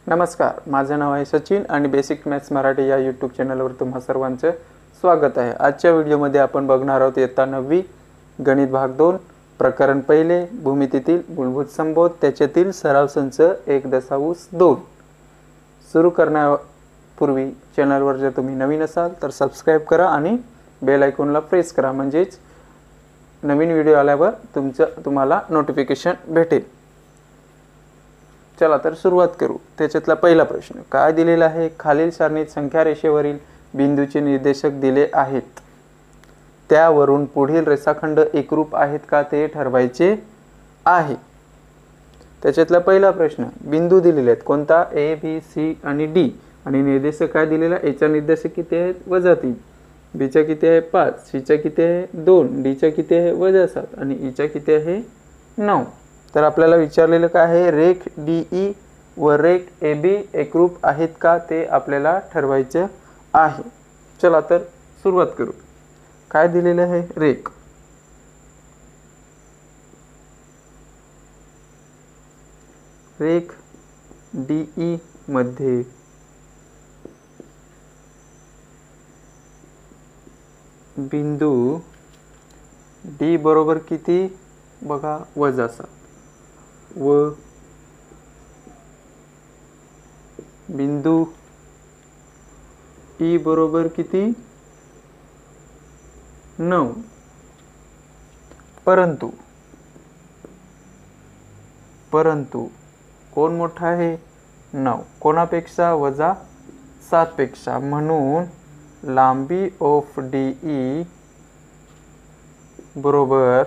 नमस्कार, माझे नाव आहे सचिन आणि बेसिक मॅथ्स मराठी या यूट्यूब चॅनलवर तुम्हा सर्वांचे स्वागत आहे। आजच्या व्हिडिओमध्ये आपण बघणार आहोत इयत्ता 9वी गणित भाग 2 प्रकरण पहिले भूमितीतील मूलभूत संबोध त्याच्यातील सराव संच 1.2। सुरू करण्यापूर्वी चॅनलवर जर तुम्ही नवीन असाल तर सबस्क्राइब करा आणि बेल आयकॉनला प्रेस करा, म्हणजेच नवीन व्हिडिओ आल्यावर तुम्हाला नोटिफिकेशन भेटेल। चला तर सुरुवात करू। त्याच्यातला पहिला प्रश्न काय दिलेला आहे, खालील सारणीत संख्या रेषेवरील बिंदूचे निर्देशक दिले आहेत, त्यावरून पुढील रेषाखंड एकरूप आहेत का ते ठरवायचे आहे। त्याच्यातला पहिला प्रश्न बिंदू दिलेले आहेत, कोणता ए बी सी आणि डी, आणि निर्देशक काय दिलेला, ए चा निर्देशक किती आहे -3, बी चा किती आहे 5, सी चा किती आहे 2, डी चा किती आहे -7 आणि ई चा किती आहे 9। तर आपल्याला विचारलेलं काय आहे, रेख डीई व रेख एबी एकरूप आहेत का ते आपल्याला ठरवायचे आहे। चला तर सुरुवात करू। काय दिलेलं आहे, रेख डीई मध्ये बिंदू डी बरोबर किती बघा -7 व बिंदू ई बरोबर किती 9। परंतु कोण मोठा आहे 9, कोणापेक्षा -7 पेक्षा, म्हणून लांबी ऑफ डीई बरोबर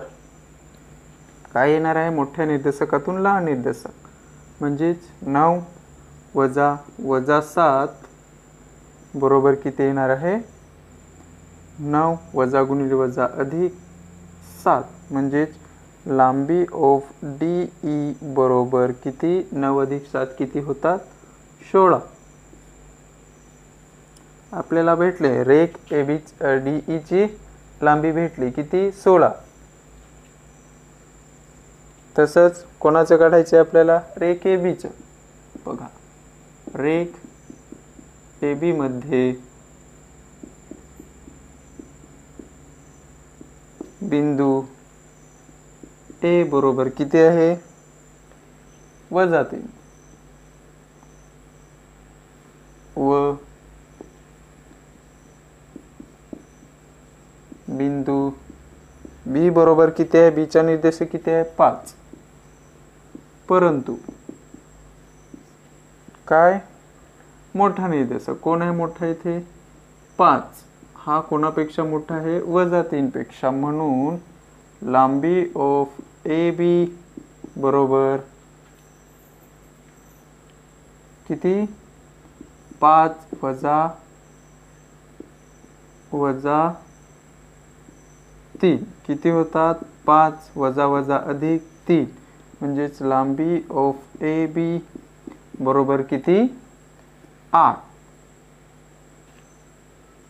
काय येणार आहे, मोठ्या निर्देशकातून लहान निर्देशक, म्हणजेच 9 - 7 बरोबर किती येणार आहे 9 - अधिक 7, म्हणजेच लांबी ऑफ डीई बरोबर किती 9 + 7 किती होतात 16। आपल्याला भेटले रेख एबी डीई ची लांबी भेटली किती 16। तसंच कोणाचं काढायचं आपल्याला, रेख एबीचं। बघा रेख एबी मध्ये बिंदू ए बरोबर किती आहे -3 व बिंदू बी बरोबर किती आहे, बी चा निर्देशक किती आहे 5। परंतु काय मोठा निर्देशक कोण आहे, मोठा इथे 5 हा कोणापेक्षा मोठा आहे -3 पेक्षा, म्हणून लांबी ऑफ ए बी बरोबर किती 5 - 3 किती होतात 5 - अधिक 3, म्हणजेच लांबी ऑफ ए बी बरोबर किती 8।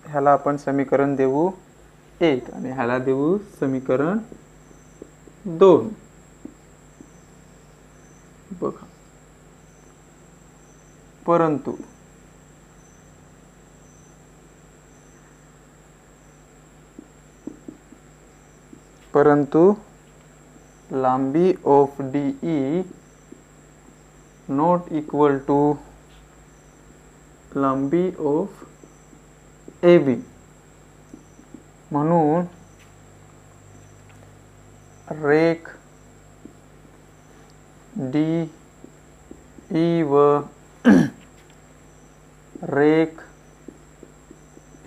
ह्याला आपण समीकरण देऊ 1 आणि ह्याला देऊ समीकरण 2। बघा परंतु लांबी of DE not equal to लांबी ऑफ एबी, म्हणून रेख डीई व रेख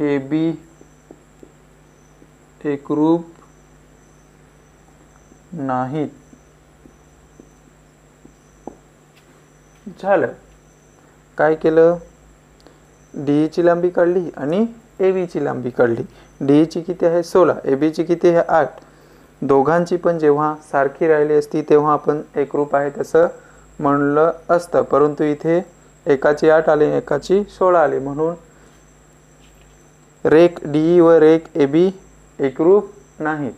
एबी एकरूप नाहीत। झालं, काय केलं, डी ची लांबी काढली आणि ए बी ची लांबी काढली। डी ची किती आहे 16, ए बी ची किती आहे 8। दोघांची पण जेव्हा सारखी राहिली असती तेव्हा आपण एकरूप आहे तसं म्हणलं असतं, परंतु इथे एकाची 8 आले एकाची 16 आले, म्हणून रेख डी व रेख ए बी एकरूप नाहीत।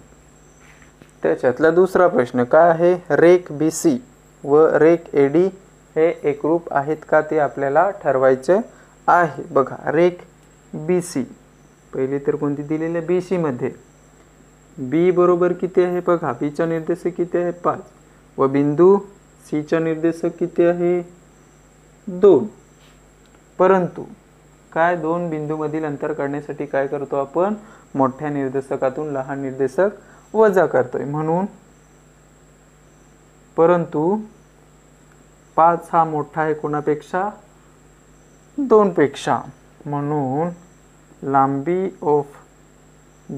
त्याच्यातला दुसरा प्रश्न काय आहे, रेख BC व रेख AD हे एकरूप आहेत का ते आपल्याला ठरवायचं आहे. बघा रेख BC पहिली तर कोणती दिलेली आहे BC मध्ये B बरोबर किती आहे बघा B चा निर्देशक किती आहे 5 व बिंदू C चा निर्देशक किती आहे 2. परंतु काय दोन बिंदू मधील अंतर काढण्यासाठी काय करतो आपण मोठ्या निर्देशकातून लहान निर्देशक वजा करतोय म्हणून परंतु 5 हा मोठा आहे कोणापेक्षा 2 पेक्षा म्हणून लांबी ऑफ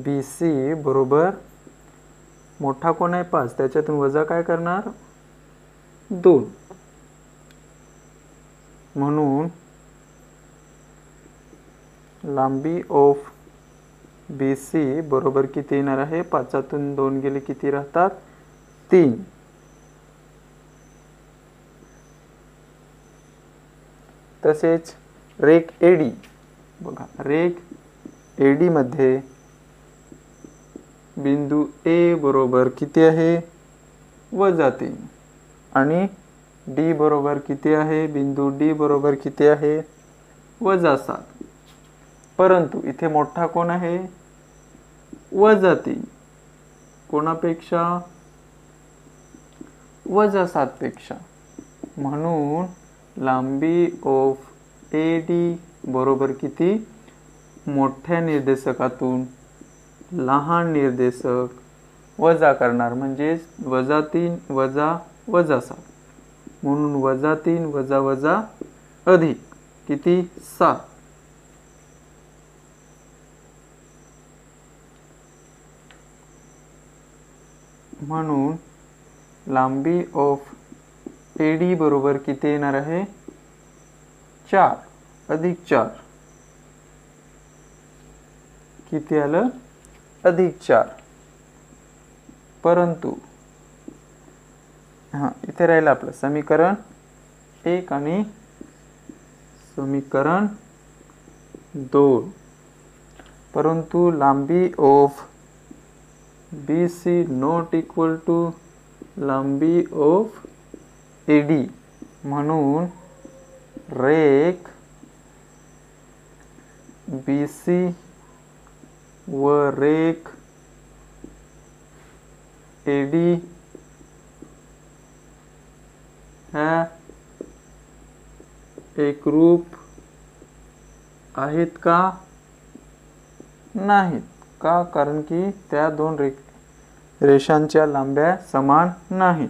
BC बरोबर मोठा कोण आहे 5 त्याच्यातून वजा काय करणार 2 म्हणून लांबी ऑफ BC बरोबर किती येणार आहे 5तून 2 गेले किती राहतात 3. तसेच रेख AD बघा रेख AD मध्ये बिंदू A बरोबर किती आहे -3 आणि D बरोबर किती आहे बिंदू D बरोबर किती आहे -7. परंतु इथे मोठा कोण आहे -3 कोणापेक्षा -7 पेक्षा म्हणून लांबी ऑफ AD बरोबर किती मोठ्या निर्देशकातून लहान निर्देशक वजा करणार म्हणजे -3 -7 म्हणून -3 वजा अधिक किती 7. म्हणून लांबी ऑफ AD बरोबर किती येणार आहे 4 अधिक 4 किती आलं अधिक 4. परंतु इथे राहिलं आपलं समीकरण 1 आणि समीकरण 2. परंतु लांबी of BC not equal to लांबी ऑफ AD म्हणून रेख BC व रेख AD ह्या एकरूप आहेत का नाहीत का कारण की त्या दोन रेषांच्या लांब्या समान नाहीत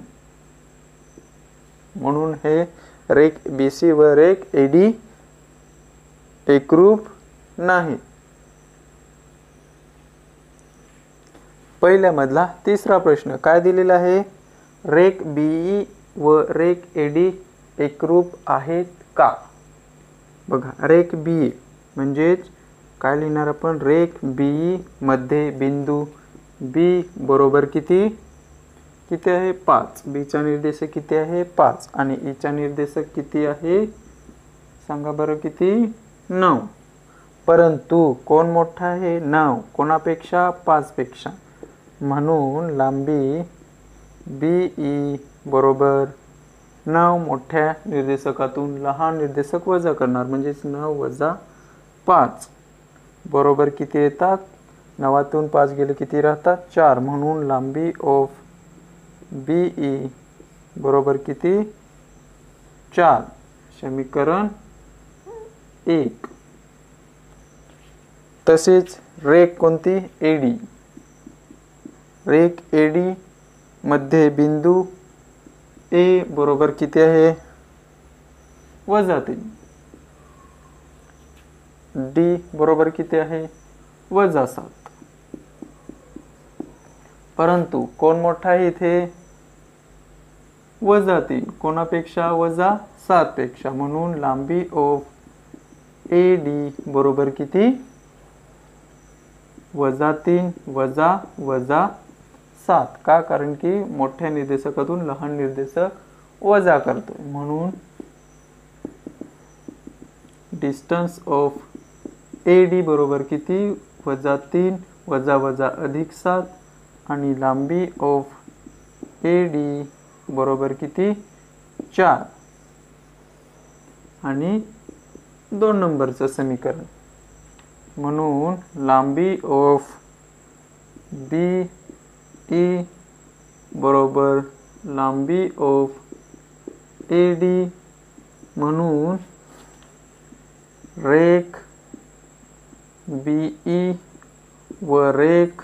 म्हणून हे रेख BC व रेख AD एकरूप नाही. पहिल्या मधला तिसरा प्रश्न काय दिलेला आहे रेख BE व रेख AD एकरूप आहेत का. बघा रेख BE म्हणजेच काय लिहिणार आपण रेख BE मध्ये बिंदू B बरोबर किती आहे 5 B चा निर्देशक किती आहे 5 आणि E चा निर्देशक किती आहे सांगा बरं किती 9. परंतु कोण मोठा आहे 9 कोणापेक्षा 5 पेक्षा म्हणून लांबी BE बरोबर 9 मोठ्या निर्देशकातून लहान निर्देशक वजा करणार म्हणजे 9 वजा 5 बरोबर किती येतात 9तून 5 गेले किती राहतात 4 म्हणून लांबी ऑफ BE बरोबर किती 4. समीकरण 1. तसेच रेख कोणती AD रेख AD मध्ये बिंदू A बरोबर किती आहे -3 D बरोबर किती आहे -7. परंतु कोण मोठा आहे इथे -3 कोणापेक्षा -7 पेक्षा म्हणून लांबी ऑफ AD बरोबर किती -3 -7 का कारण की मोठ्या निर्देशकातून लहान निर्देशक वजा करतोय म्हणून डिस्टन्स ऑफ AD बरोबर किती -3 अधिक 7 आणि लांबी ऑफ AD बरोबर किती 4. आणि 2 नंबरचं समीकरण. म्हणून लांबी ऑफ बी ई बरोबर लांबी ऑफ ए डी, म्हणून रेख बी ई व रेख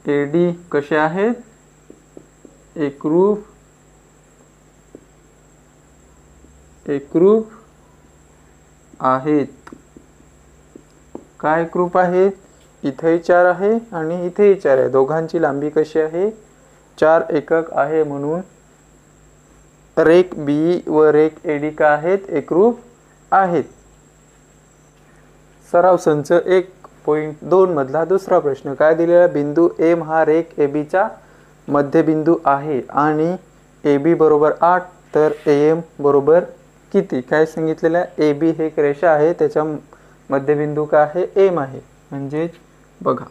ए डी कसे आहेत? एकरूप आहेत. काय एकरूप आहेत? इथेही 4 आहे आणि इथेही 4 आहे. दोघांची लांबी कशी आहे? 4 एकक आहे. म्हणून रेख बी व रेख एडी का आहेत? एकरूप आहेत. सराव संच 1.2 मधला दुसरा प्रश्न. काय दिलेला? बिंदू एम हा रेख AB चा मध्यबिंदू आहे आणि AB बरोबर 8, तर AM बरोबर किती? काय सांगितलेलं आहे? AB हे एक रेषा आहे, त्याचा मध्यबिंदू काय आहे? M आहे. म्हणजे बघा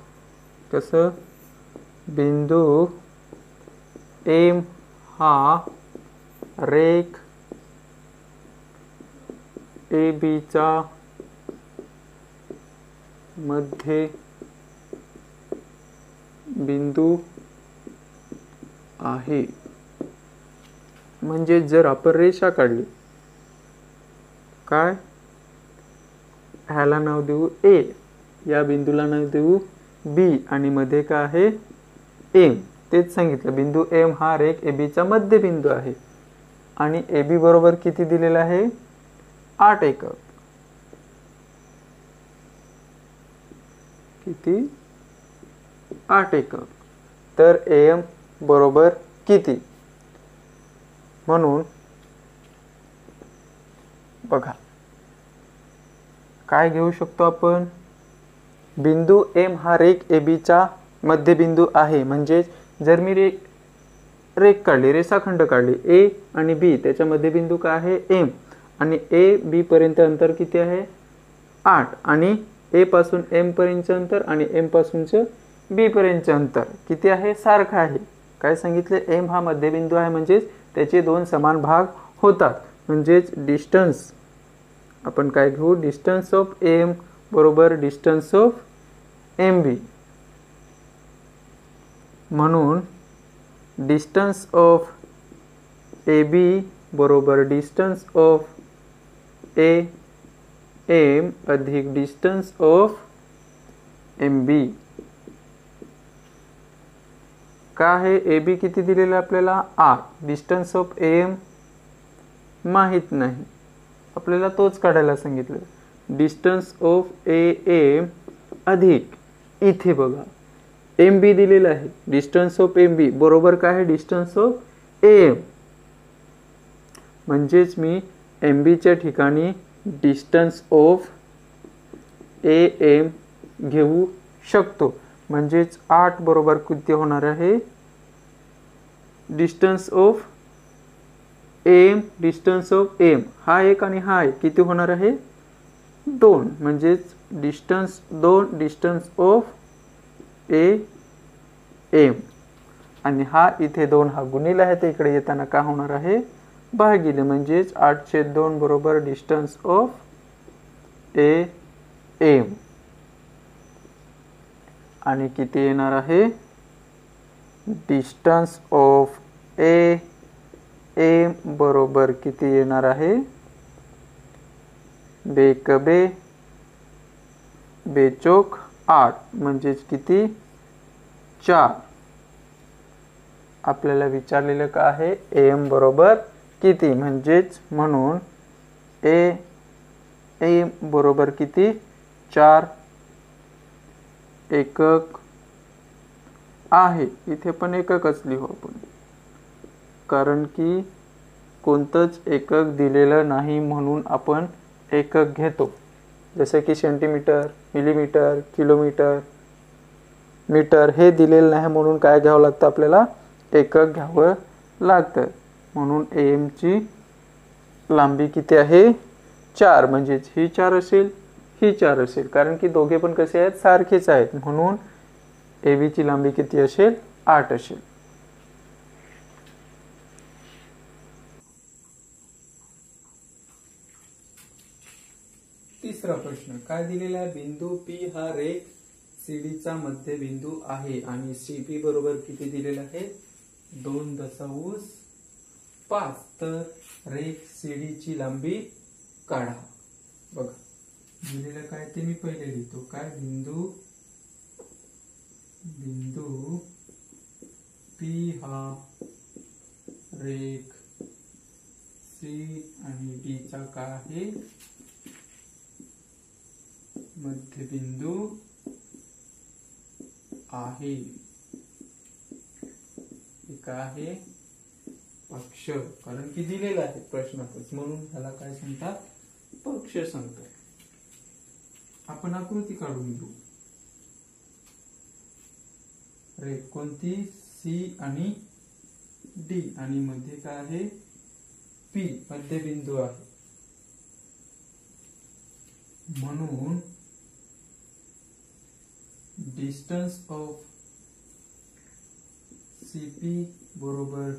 कसं, बिंदू M हा रेख AB चा मध्य बिंदू आहे. म्हणजे जर आपण रेषा काढली, काय ह्याला नाव देऊ A, या बिंदूला नाव देऊ B आणि मध्ये काय आहे? M. तेच सांगितलं, बिंदू M हा रेख AB चा मध्यबिंदू आहे आणि AB बरोबर किती दिलेला आहे? 8 एकक. किती? 8 एकक. तर AM बरोबर किती? म्हणून बघा काय घेऊ शकतो आपण? बिंदू M हा रेख AB चा मध्यबिंदू आहे. म्हणजे जर मी रेख काढली, रेषाखंड काढली A आणि B, त्याच्या मध्यबिंदू काय आहे? M. आणि A B पर्यंत अंतर किती आहे? 8. आणि A पासून M पर्यंतचे अंतर आणि M पासूनचे B पर्यंतचे अंतर किती आहे? सारखं आहे. काय सांगितले? M हा मध्यबिंदू आहे, म्हणजे त्याचे 2 समान भाग होतात. म्हणजेच डिस्टन्स आपण काय घेऊ? डिस्टन्स ऑफ M बरोबर डिस्टन्स ऑफ MB. म्हणून डिस्टन्स ऑफ AB बरोबर डिस्टन्स ऑफ AM अधिक डिस्टन्स ऑफ MB. काय आहे? AB किती दिलेला आपल्याला? 8. डिस्टन्स ऑफ AM माहित नाही, आपल्याला तोच काढायला सांगितलं. डिस्टन्स ऑफ AM अधिक इथे बघा MB दिलेला आहे. डिस्टन्स ऑफ MB बरोबर काय आहे? Distance of AM. म्हणजेच मी MB च्या ठिकाणी डिस्टन्स ऑफ AM घेऊ शकतो. म्हणजेच 8 बरोबर किती होणार आहे? Distance of AM, distance of M हा एक आणि हा एक किती होणार आहे? 2. म्हणजेच डिस्टन्स 2 डिस्टन्स ऑफ AM. आणि हा इथे 2 हा गुणिले आहे, तर इकडे येताना काय होणार आहे? भागिले. म्हणजेच 8/2 बरोबर डिस्टन्स ऑफ AM. आणि किती येणार आहे? डिस्टन्स ऑफ AM बरोबर किती येणार आहे? बेकबे बेचोक 8. म्हणजेच किती? 4. आपल्याला विचारलेलं काय आहे? AM बरोबर किती? म्हणजेच म्हणून AM बरोबर किती? 4 एकक आहे. इथे पण एककच लिहू आपण, कारण की कोणतंच एकक दिलेलं नाही म्हणून आपण एकक घेतो. जसे की सेंटीमीटर, मिलीमीटर, किलोमीटर, मीटर हे दिलेलं नाही म्हणून काय घ्यावं लागतं? आपल्याला एकक घ्यावं लागतं. म्हणून AM ची लांबी किती आहे? 4. म्हणजेच ही 4 असेल, ही 4 असेल, कारण की दोघे पण कसे आहेत? सारखेच आहेत. म्हणून AB ची लांबी किती असेल? 8 असेल. तिसरा प्रश्न काय दिलेला आहे, बिंदू पी हा रेख सीडीचा मध्यबिंदू आहे आणि सीपी बरोबर किती दिलेला आहे, 2.5. तर रेख सीडीची लांबी काढा. बघा दिलेलं काय ते मी पहिले लिहितो. काय, बिंदू पी हा रेख सी आणि डी चा काय आहे, मध्यबिंदू आहे. हे काय आहे, पक्ष. कारण की दिलेला आहे प्रश्नातच, म्हणून ह्याला काय सांगतात, पक्ष सांगतात. आपण आकृती काढून घेऊ. रेख कोणती, सी आणि डी आणि मध्ये काय आहे, पी मध्यबिंदू आहे. म्हणून डिस्टन्स ऑफ सीपी बरोबर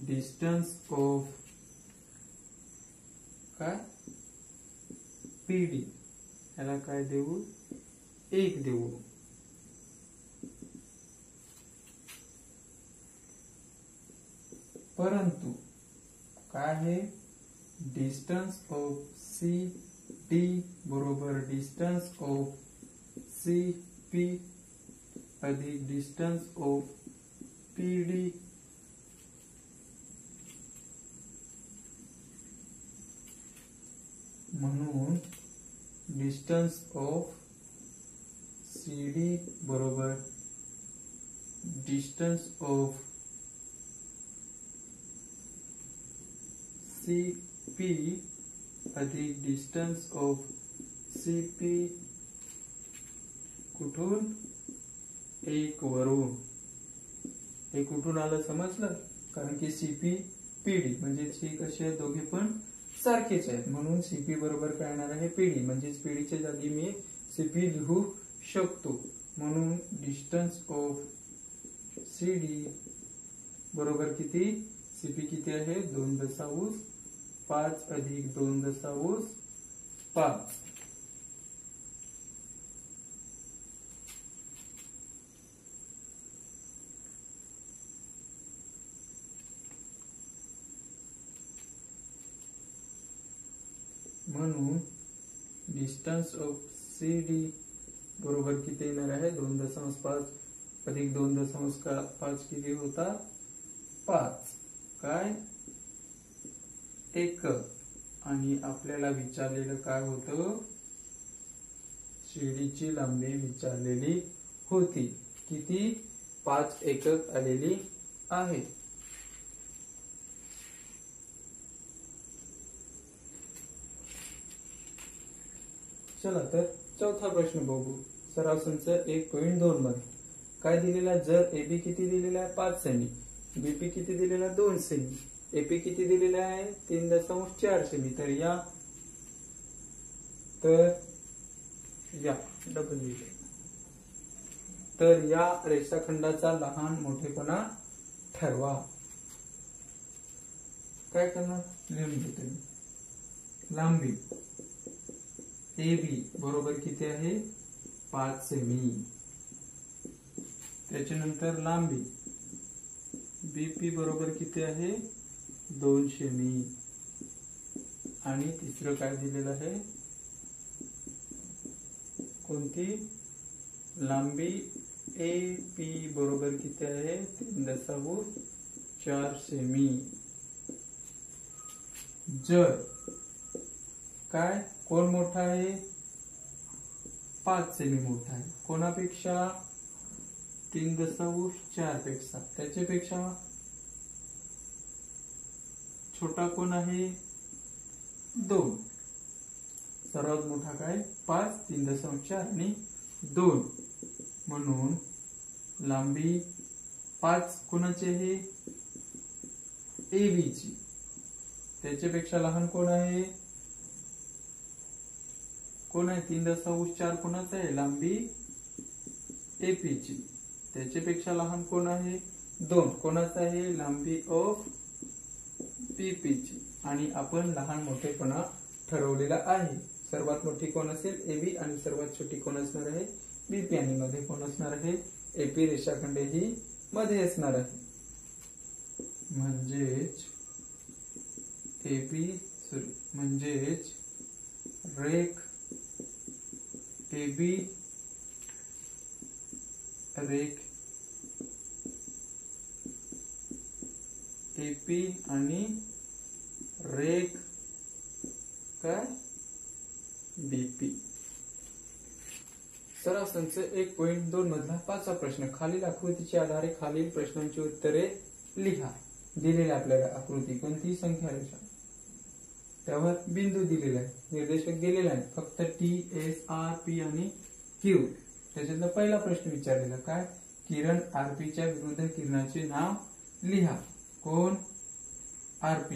डिस्टन्स ऑफ काय, पीडी. याला काय देऊ, 1 देऊ. परंतु काय आहे, डिस्टन्स ऑफ सी डी बरोबर डिस्टन्स ऑफ सी पी अधिक डिस्टन्स ऑफ पी डी म्हणून डिस्टन्स ऑफ सी डी बरोबर डिस्टन्स ऑफ सी पी अधिक डिस्टन्स ऑफ सी पी कुठून, 1 वरून. हे कुठून आलं समजलं, कारण की सीपी पीडी म्हणजे हे कसे आहेत, दोघे पण सारखेच आहेत. म्हणून सीपी बरोबर काय येणार आहे, पीडी. म्हणजे पीडीच्या जागी मी सीपी लिहू शकतो. म्हणून डिस्टन्स ऑफ सीडी बरोबर किती, सीपी किती आहे, 2.5 अधिक 2.5. म्हणून डिस्टन्स ऑफ सी डी बरोबर किती येणार आहे, 2.5 अधिक 2.5 किती होता, 5 काय, एकक. आणि आपल्याला विचारलेलं काय होतं, सीडीची लांबी विचारलेली होती, किती, 5 एकक आलेली आहे. चला तर चौथा प्रश्न बघू. सराव संच 1.2 मध्ये काय दिलेला, जर एबी किती दिलेला आहे, 5 सेमी, बीपी किती दिलेला, 2 सेमी, एपी किती दिलेला आहे, 3.4 सेमी. तर या रेषाखंडाचा लहान मोठेपणा ठरवा. काय करणार, लिहून घेतो मी. लांबी AB बरोबर किती आहे, 5 सेमी. त्याच्यानंतर लांबी BP बरोबर किती आहे, 2 सेमी. आणि तिसरं काय दिलेलं आहे, कोणती, लांबी AP बरोबर किती आहे, 3.4 सेमी. जर काय, कोण मोठा आहे, 5 सेमी मोठा आहे कोणापेक्षा, 3.4 पेक्षा. त्याच्यापेक्षा छोटा कोण आहे, 2. सर्वात मोठा काय, 5, 3.4 आणि 2. म्हणून लांबी 5 कोणाची आहे, AB ची. त्याच्यापेक्षा लहान कोण आहे, कोण आहे, 3.4 कोणाचा आहे, लांबी AP ची. त्याच्यापेक्षा लहान कोण आहे, 2 कोणाचा आहे, लांबी ऑफ PP ची. आणि आपण लहान मोठेपणा ठरवलेला आहे. सर्वात मोठी कोण असेल AB आणि सर्वात छोटी कोण असणार आहे BP आणि मध्ये कोण असणार आहे AP रेषाखंड ही मध्ये असणार आहे. म्हणजेच रेख AB रेख AP आणि रेख काय BP. सराव संच 1.2 मधला 5वा प्रश्न. खालील आकृतीच्या आधारे खालील प्रश्नांची उत्तरे लिहा. दिलेली आपल्याला आकृती कोणती संख्या रेषा, त्यावर बिंदू दिलेला आहे, निर्देशक दिलेला आहे फक्त T S R P आणि Q. त्याच्यातला पहिला प्रश्न विचारलेला काय, किरण RP च्या विरुद्ध किरणाचे नाव लिहा. कोण RP.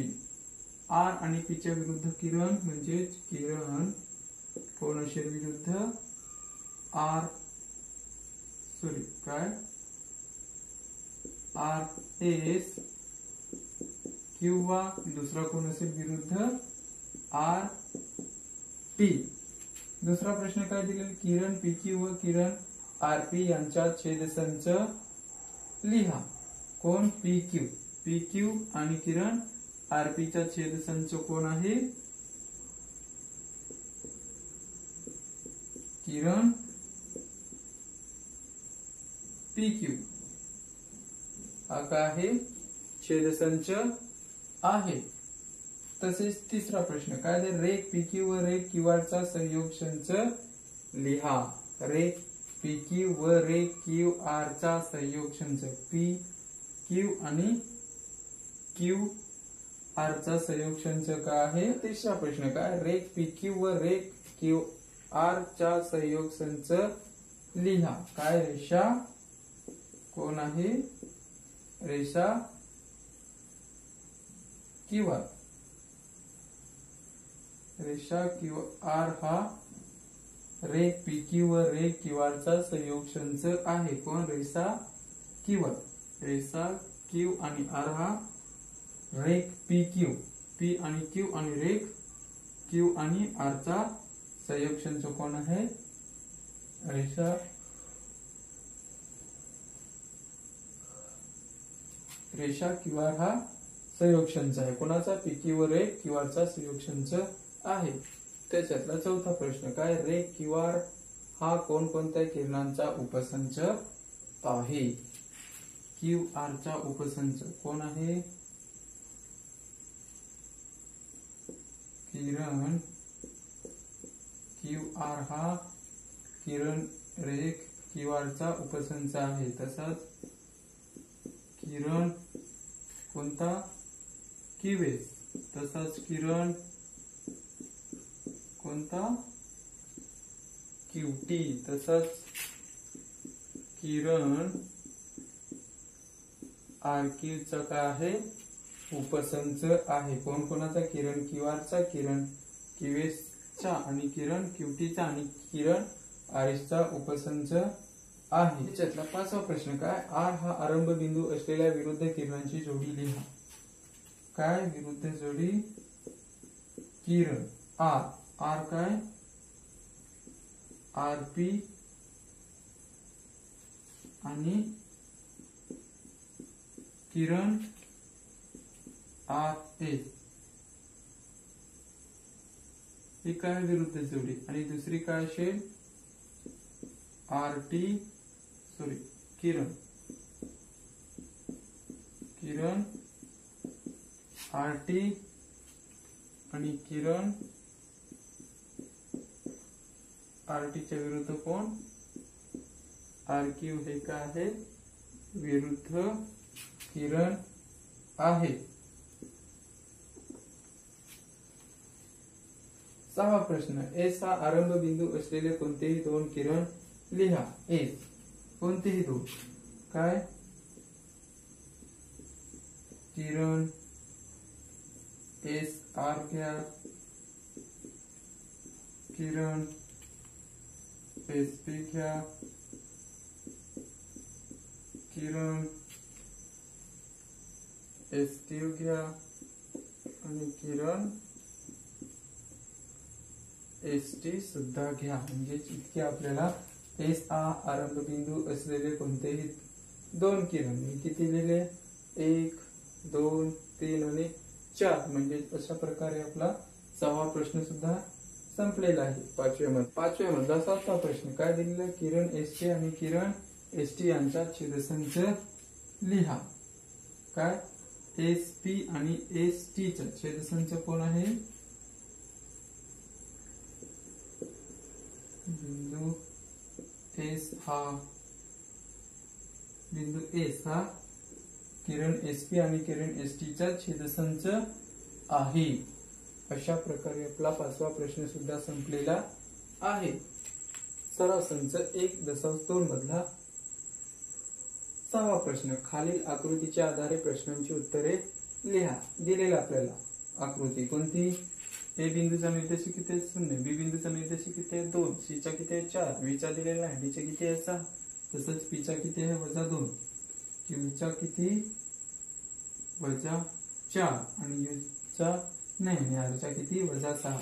R आणि P च्या विरुद्ध किरण म्हणजेच किरण कोण असेल विरुद्ध काय RS किंवा दुसरा कोण असेल विरुद्ध RT. दुसरा प्रश्न काय दिलेला, किरण PQ व किरण RP यांचा छेदसंच लिहा. कोण PQ आणि किरण RP चा छेदसंच कोण आहे किरण PQ हा काय आहे छेदसंच आहे. तसेच तिसरा प्रश्न काय आहे, रेख PQ व रेख QR चा संयोग संच लिहा. रेख PQ व रेख QR चा संयोग संच PQ आणि QR चा संयोग संच काय आहे. तिसरा प्रश्न काय, रेख PQ व रेख QR चा संयोग संच लिहा. काय रेषा कोण आहे रेषा QR. रेषा QR हा रेख PQ व रेख QR चा संयोग संच आहे. कोण रेषा QR. रेषा Q आणि R हा रेख PQ P आणि Q आणि रेख Q आणि R चा संयोग संच कोण आहे रेषा QR हा संयोग संच आहे. कोणाचा PQ व रेख QR चा संयोग संच आहे. त्याच्यातला चौथा प्रश्न काय, रेख QR हा कोणकोणत्या किरणांचा उपसंच आहे. QR चा उपसंच कोण आहे किरण QR हा किरण रेख QR चा उपसंच आहे. तसाच किरण कोणता QS. तसाच किरण कोणता QT. तसाच किरण RQ चा काय आहे उपसंच आहे. कोण कोणाचा किरण QR चा, किरण QS चा आणि किरण QT चा आणि किरण RS चा उपसंच आहे. त्याच्यातला 5वा प्रश्न काय, R हा आरंभ बिंदू असलेल्या विरुद्ध किरणांची जोडी लिहा. काय विरुद्ध जोडी किरण R काय RP आणि किरण RS ही काय विरुद्ध जोडी. आणि दुसरी काय असेल किरण RT आणि किरण RT च्या विरुद्ध कोण RQ. हे काय आहे विरुद्ध किरण आहे. 6वा प्रश्न, S हा आरंभ बिंदू असलेले कोणतेही दोन किरण लिहा. S कोणतेही दोन काय किरण SR घ्या, किरण SP घ्या, किरण SQ घ्या आणि किरण एस टी सुद्धा घ्या. म्हणजे इतके आपल्याला एस आरंभ बिंदू असलेले कोणतेही दोन किरण किती लिहिले 1 2 3 आणि 4. म्हणजे अशा प्रकारे आपला 6वा प्रश्न सुद्धा संपलेला आहे. पाचव्या मधला 7वा प्रश्न काय दिलेला, किरण एस टी आणि किरण एस टी यांचा छेदसंच लिहा. काय एस पी आणि एस टी चा छेदसंच कोण आहे, बिंदू एस हा किरण एस पी आणि किरण एस टी चा छेदसंच आहे. अशा प्रकारे आपला 5वा प्रश्न सुद्धा संपलेला आहे. सराव संच 1.2 मधला 6वा प्रश्न, खालील आकृतीच्या आधारे प्रश्नांची उत्तरे लिहा. दिलेला आपल्याला आकृती कोणती, ए बिंदूचा निर्देशक किती आहे 0, बी बिंदूचा निर्देशक किती आहे 2, सी चा किती आहे 4, व्ही चा दिलेला आहे, डी चा किती आहे 6, तसंच पी चा किती आहे -2, क्यू चा किती -4 आणि यू चा नाही आणि आर चा किती -6.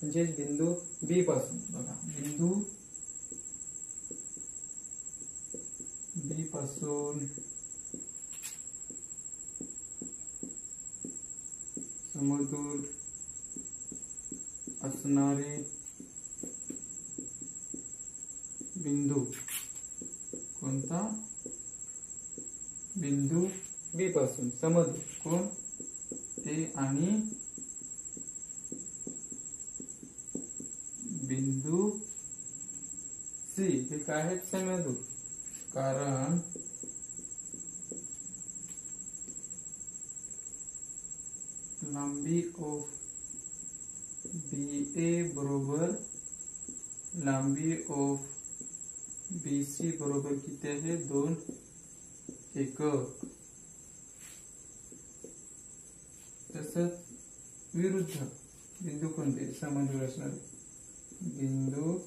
म्हणजे बिंदू बी पासून बघा, बिंदू बी पासून समदूर असणारे बिंदू कोणता, बिंदू बी पासून समदूर कोण, ए आणि बिंदू सी हे काय आहेत समदूर. कारण लांबी ऑफ बी ए बरोबर लांबी ऑफ बी सी बरोबर किती आहे 2 एकक. तसंच विरुद्ध बिंदू कोणते समदूर असणारे बिंदू,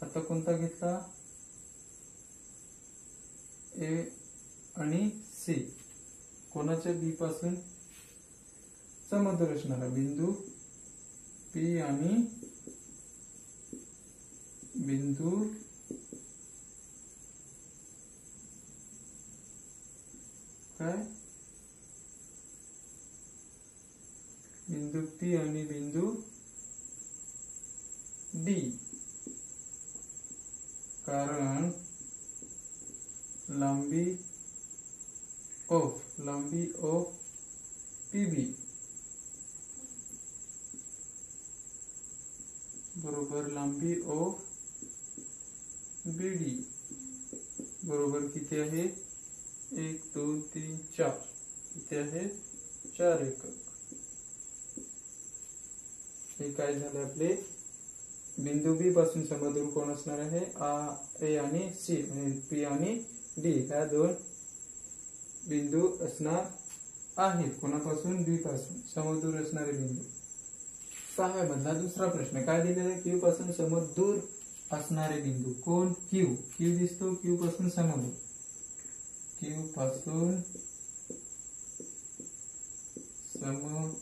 आता कोणता घेतला, ए आणि सी कोणाच्या बी पासून समदूर असणारा बिंदू पी आणि बिंदू काय, बिंदू पी आणि बिंदू डी. कारण लांबी ऑफ पीबी बरोबर लांबी ऑफ बीडी बरोबर किती आहे 1 2 3 4, किती आहे 4 एकक. हे काय झाले आपले बिंदू बी पासून समदूर कोण असणार आहे, ए आणि सी आणि पी आणि डी ह्या 2 बिंदू असणार आहेत. कोणापासून, बी पासून समदूर असणारे बिंदू. 6व्या मधला दुसरा प्रश्न काय दिलेला आहे, क्यू पासून समदूर असणारे बिंदू कोण, क्यू. क्यू दिसतो, क्यू पासून समदूर, क्यू पासून समदूर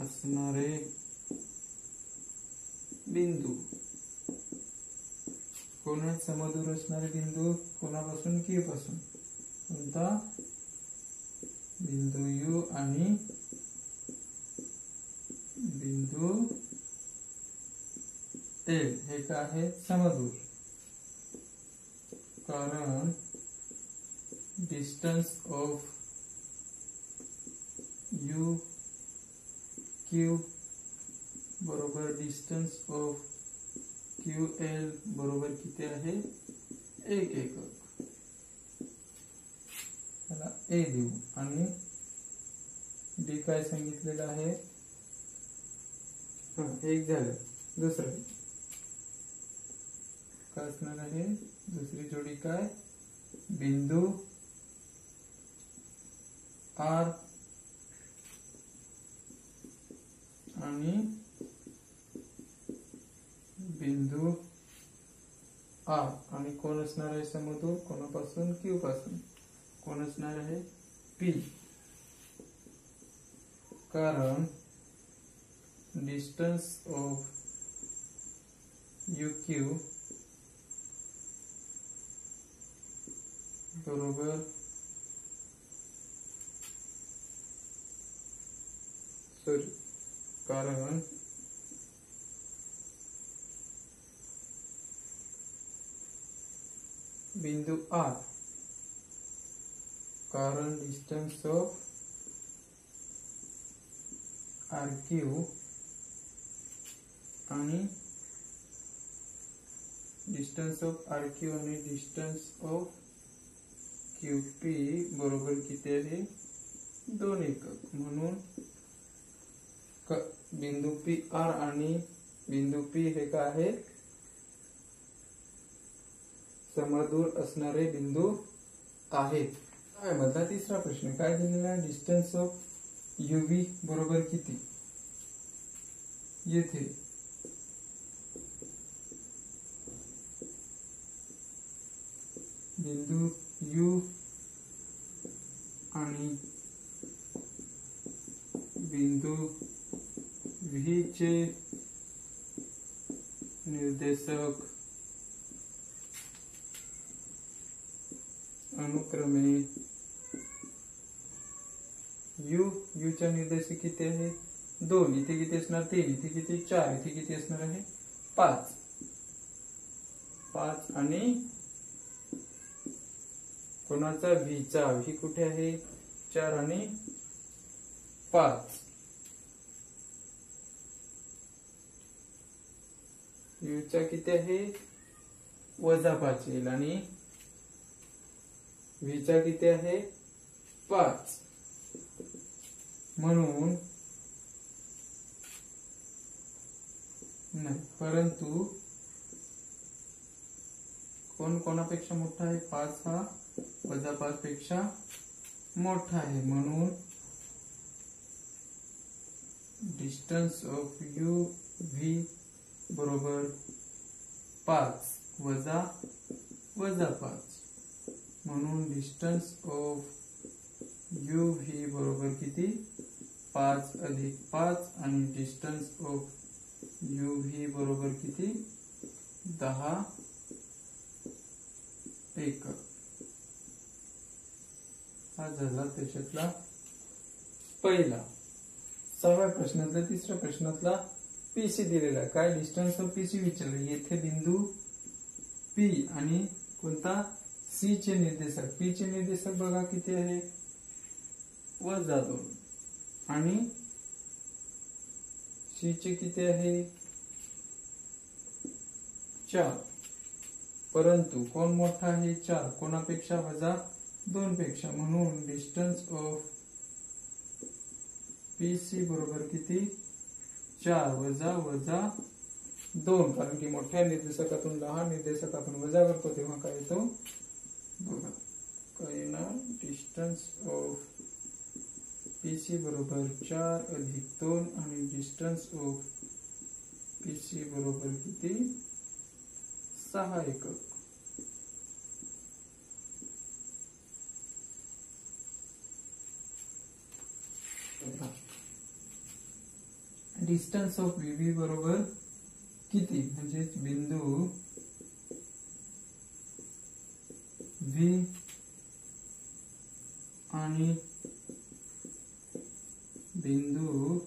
असणारे बिंदू कोण आहेत, समदूर असणारे बिंदू कोणापासून, क्यू पासून. कोणता, बिंदू यू आणि बिंदू एल हे काय आहे समदूर. कारण डिस्टन्स ऑफ यू क्यू बरोबर डिस्टन्स ऑफ क्यू एल बरोबर किती आहे 1 एकक. त्याला ए देऊ आणि डी काय सांगितलेलं आहे, एक झालं. दुसरं काय असणार आहे, दुसरी जोडी काय, बिंदू आर आणि बिंदू आर आणि कोण असणार आहे समदूर, कोणापासून, क्यू पासून. कोण असणार आहे, पी. कारण डिस्टन्स ऑफ UQ बरोबर कारण बिंदू R, कारण डिस्टन्स ऑफ RQ आणि डिस्टन्स ऑफ RQ आणि डिस्टन्स ऑफ QP बरोबर किती आहे 2 एकक. म्हणून बिंदू PR आणि बिंदू P हे काय आहे समदूर असणारे बिंदू आहेत. मधला तिसरा प्रश्न काय दिलेला आहे डिस्टन्स ऑफ UV बरोबर किती. येथे बिंदू U आणि बिंदू V चे निर्देशक अनुक्रमे U चा निर्देशक किती आहे 2, इथे किती असणार 3, इथे किती 4, इथे किती असणार आहे 5 आणि कोणाचा V चा V कुठे आहे 4 आणि 5. U चा किती आहे -5 येईल आणि V चा किती आहे 5. म्हणून नाही, परंतु कोण कोणापेक्षा मोठा आहे 5 हा -5 पेक्षा मोठा आहे. म्हणून डिस्टन्स ऑफ UV बरोबर 5 वजा 5. म्हणून डिस्टन्स ऑफ UV बरोबर किती 5 अधिक 5 आणि डिस्टन्स ऑफ UV बरोबर किती 10 एकक. हा झाला त्याच्यातला पहिला. 6व्या प्रश्नातला तिसऱ्या प्रश्नातला PC दिलेला आहे. काय डिस्टन्स ऑफ PC विचारलं. येथे बिंदू P आणि कोणता C चे निर्देशक. P चे निर्देशक बघा किती आहे -2 आणि C चे किती आहे 4. परंतु कोण मोठा आहे 4 कोणापेक्षा -2 पेक्षा. म्हणून डिस्टन्स ऑफ PC बरोबर किती 4 वजा 2. कारण की मोठ्या निर्देशकातून लहान निर्देशक आपण वजा करतो तेव्हा काय येतो बघा काय येणार डिस्टन्स ऑफ PC बरोबर 4 अधिक 2 आणि डिस्टन्स ऑफ PC बरोबर किती 6 एकक. डिस्टन्स ऑफ VB बरोबर किती म्हणजे बिंदू V आणि बिंदू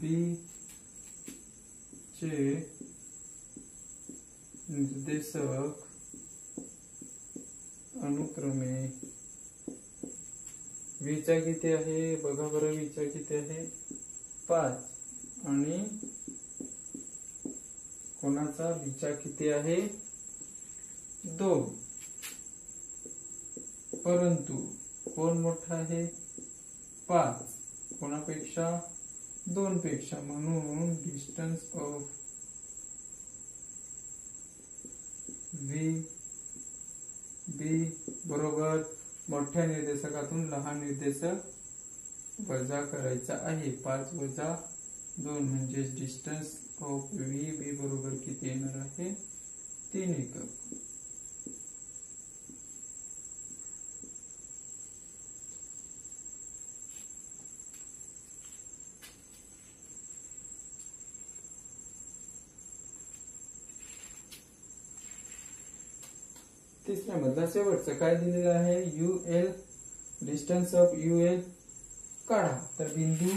B चे निर्देशक अनुक्रमे V चा किती आहे बघा बरं V चा किती आहे 5 आणि कोणाचा V चा किती आहे 2. परंतु कोण मोठा आहे 5 कोणापेक्षा 2 पेक्षा. म्हणून डिस्टन्स ऑफ VB बरोबर मोठ्या निर्देशकातून लहान निर्देशक वजा करायचा आहे. 5 वजा 2 म्हणजे डिस्टन्स ऑफ VB बरोबर किती येणार आहे 3 एकक. तिसऱ्या मधला शेवटचं काय दिलेलं आहे, UL, डिस्टन्स ऑफ UL काढा. तर बिंदू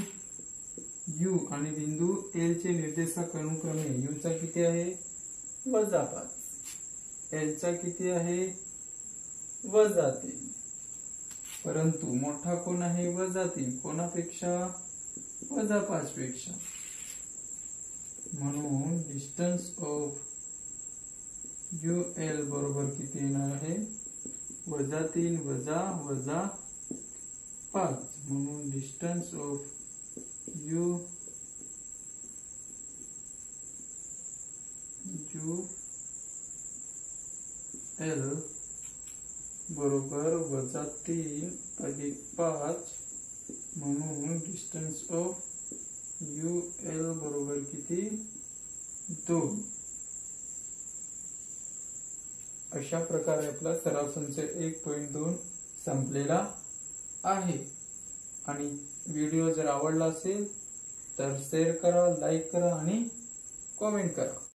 U आणि बिंदू L चे निर्देशांक अनुक्रमे U चा किती आहे, -5, L चा किती आहे, -3. परंतु मोठा कोण आहे, -3, कोणापेक्षा, -5 पेक्षा. म्हणून डिस्टन्स ऑफ UL बरोबर किती येणार आहे, -3 -5. म्हणून डिस्टन्स ऑफ UL बरोबर -3 + 5. म्हणून डिस्टन्स ऑफ UL बरोबर किती, 2. अशा प्रकारे आपला सराव संच 1.2 संपलेला आहे. आणि व्हिडिओ जर आवडला असेल तर शेअर करा, लाईक करा आणि कमेंट करा.